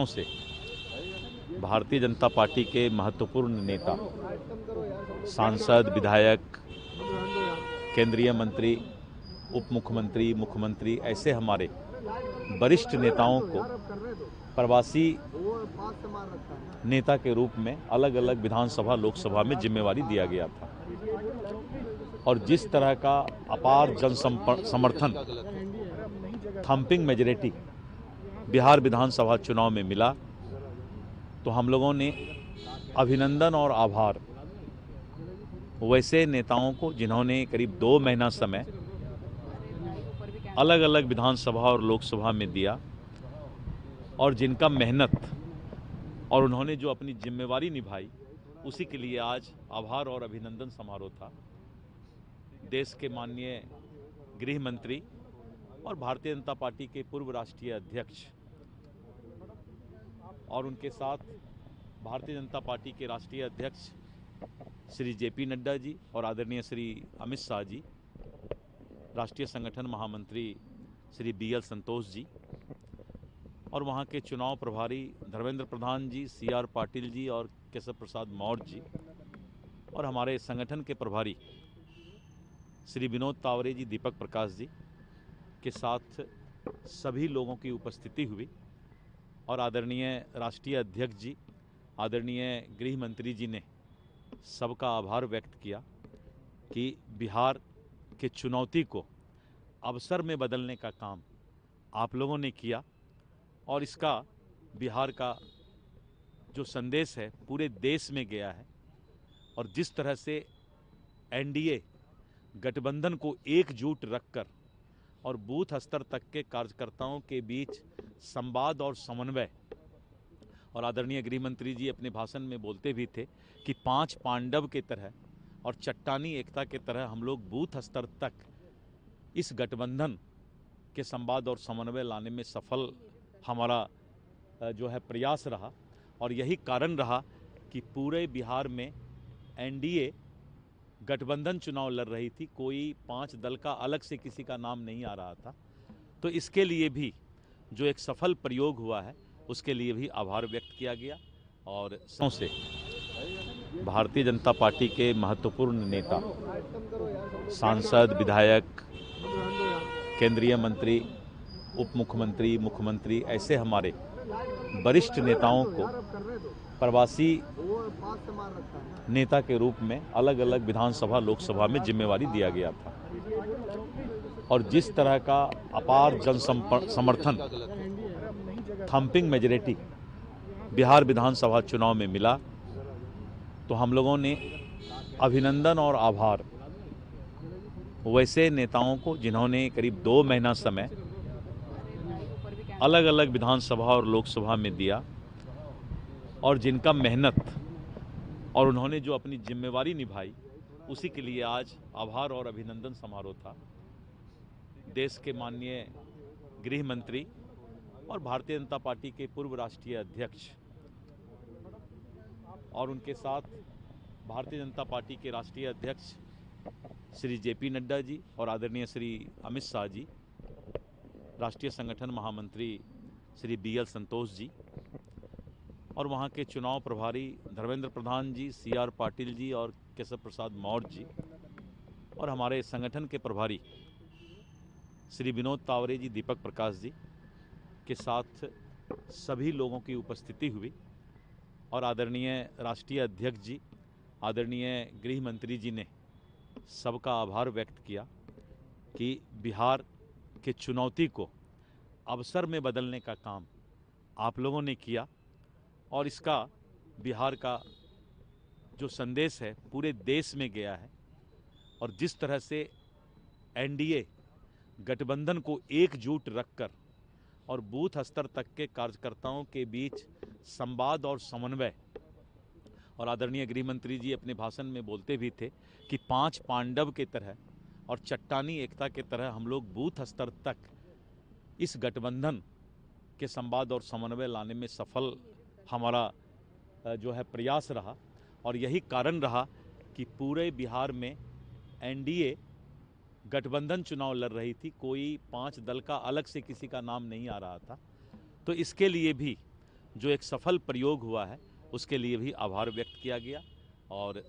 से भारतीय जनता पार्टी के महत्वपूर्ण नेता, सांसद, विधायक, केंद्रीय मंत्री, उप मुख्यमंत्री, मुख्यमंत्री ऐसे हमारे वरिष्ठ नेताओं को प्रवासी नेता के रूप में अलग अलग विधानसभा, लोकसभा में जिम्मेवारी दिया गया था। और जिस तरह का अपार जन समर्थन, थम्पिंग मेजॉरिटी बिहार विधानसभा चुनाव में मिला, तो हम लोगों ने अभिनंदन और आभार वैसे नेताओं को जिन्होंने करीब 2 महीना समय अलग अलग विधानसभा और लोकसभा में दिया और जिनका मेहनत और उन्होंने जो अपनी जिम्मेवारी निभाई, उसी के लिए आज आभार और अभिनंदन समारोह था। देश के माननीय गृह मंत्री और भारतीय जनता पार्टी के पूर्व राष्ट्रीय अध्यक्ष और उनके साथ भारतीय जनता पार्टी के राष्ट्रीय अध्यक्ष श्री जेपी नड्डा जी और आदरणीय श्री अमित शाह जी, राष्ट्रीय संगठन महामंत्री श्री बीएल संतोष जी और वहाँ के चुनाव प्रभारी धर्मेंद्र प्रधान जी, सीआर पाटिल जी और केशव प्रसाद मौर्य जी और हमारे संगठन के प्रभारी श्री विनोद तावरे जी, दीपक प्रकाश जी के साथ सभी लोगों की उपस्थिति हुई और आदरणीय राष्ट्रीय अध्यक्ष जी, आदरणीय गृह मंत्री जी ने सबका आभार व्यक्त किया कि बिहार के चुनौती को अवसर में बदलने का काम आप लोगों ने किया और इसका बिहार का जो संदेश है पूरे देश में गया है। और जिस तरह से एनडीए गठबंधन को एकजुट रखकर और बूथ स्तर तक के कार्यकर्ताओं के बीच संवाद और समन्वय, और आदरणीय गृह मंत्री जी अपने भाषण में बोलते भी थे कि 5 पांडव के तरह और चट्टानी एकता के तरह हम लोग बूथ स्तर तक इस गठबंधन के संवाद और समन्वय लाने में सफल हमारा जो है प्रयास रहा। और यही कारण रहा कि पूरे बिहार में एनडीए गठबंधन चुनाव लड़ रही थी, कोई 5 दल का अलग से किसी का नाम नहीं आ रहा था। तो इसके लिए भी जो एक सफल प्रयोग हुआ है उसके लिए भी आभार व्यक्त किया गया। और से भारतीय जनता पार्टी के महत्वपूर्ण नेता, सांसद, विधायक, केंद्रीय मंत्री, उप मुख्यमंत्री, मुख्यमंत्री ऐसे हमारे वरिष्ठ नेताओं को प्रवासी नेता के रूप में अलग अलग विधानसभा, लोकसभा में जिम्मेवारी दिया गया था। और जिस तरह का अपार जन समर्थन, थम्पिंग मेजॉरिटी बिहार विधानसभा चुनाव में मिला, तो हम लोगों ने अभिनंदन और आभार वैसे नेताओं को जिन्होंने करीब 2 महीना समय अलग अलग विधानसभा और लोकसभा में दिया और जिनका मेहनत और उन्होंने जो अपनी जिम्मेवारी निभाई, उसी के लिए आज आभार और अभिनंदन समारोह था। देश के माननीय गृह मंत्री और भारतीय जनता पार्टी के पूर्व राष्ट्रीय अध्यक्ष और उनके साथ भारतीय जनता पार्टी के राष्ट्रीय अध्यक्ष श्री जेपी नड्डा जी और आदरणीय श्री अमित शाह जी, राष्ट्रीय संगठन महामंत्री श्री बीएल संतोष जी और वहाँ के चुनाव प्रभारी धर्मेंद्र प्रधान जी, सीआर पाटिल जी और केशव प्रसाद मौर्य जी और हमारे संगठन के प्रभारी श्री विनोद तावरे जी, दीपक प्रकाश जी के साथ सभी लोगों की उपस्थिति हुई और आदरणीय राष्ट्रीय अध्यक्ष जी, आदरणीय गृह मंत्री जी ने सबका आभार व्यक्त किया कि बिहार के चुनौती को अवसर में बदलने का काम आप लोगों ने किया और इसका बिहार का जो संदेश है पूरे देश में गया है। और जिस तरह से एनडीए गठबंधन को एकजुट रखकर और बूथ स्तर तक के कार्यकर्ताओं के बीच संवाद और समन्वय, और आदरणीय गृह मंत्री जी अपने भाषण में बोलते भी थे कि 5 पांडव के तरह और चट्टानी एकता के तरह हम लोग बूथ स्तर तक इस गठबंधन के संवाद और समन्वय लाने में सफल हमारा जो है प्रयास रहा। और यही कारण रहा कि पूरे बिहार में एनडीए गठबंधन चुनाव लड़ रही थी, कोई 5 दल का अलग से किसी का नाम नहीं आ रहा था। तो इसके लिए भी जो एक सफल प्रयोग हुआ है उसके लिए भी आभार व्यक्त किया गया और